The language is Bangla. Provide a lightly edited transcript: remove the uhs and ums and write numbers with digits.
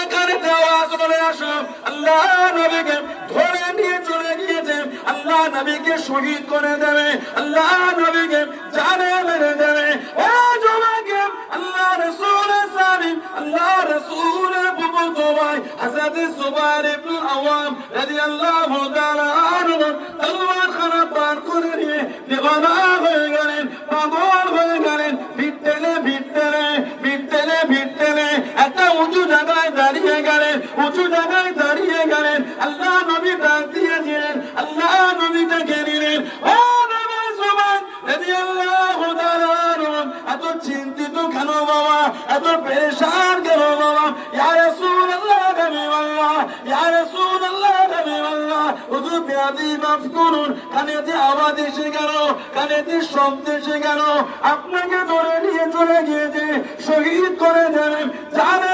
এখানে আওয়াজ চলে আসো, আল্লাহ নবীকে ধরে নিয়ে চলে গিয়েছে, আল্লাহ নবীকে শহীদ করে দেবে, আল্লাহ নবীকে জানে মেরে দেবে। ও জওয়ানকে আল্লাহ রাসূলের সাহাবী, আল্লাহ রাসূলের পুত্র ভাই হযরত জুবাইর ইবনে আওয়াম রাদিয়াল্লাহু তাআলা আনহু তলোয়ার খানা পার করে নিয়ে দিওয়ানা হয়ে গেলেন, পাগল হয়ে গেলেন। ভিড়তেলে একটা উঁচু জায়গায় দাঁড়িয়ে গেলেন, উঁচু জায়গায় দাঁড়িয়ে গেলেন। আল্লাহ নবী ডাক দিয়েছিলেন, আল্লাহ নবী ডেকে নিলেন। ও নবী জুবাইর রাদিয়াল্লাহু তাআলা আনহু এত চিন্তিত কেন বাবা, এত পেরেশান কেন বাবা? ইয়া রাসূলুল্লাহ হাবিবাল্লাহ, ইয়া রাসূলুল্লাহ হাবিবাল্লাহ, হুজুর বেয়াদি মাফ করুন, কানেতে আওয়াজ এসে গেল, কানেতে শব্দ এসে গেল, আপনাকে ধরে নিয়ে চলে গিয়েছে, শহীদ করে দেবেন, জানে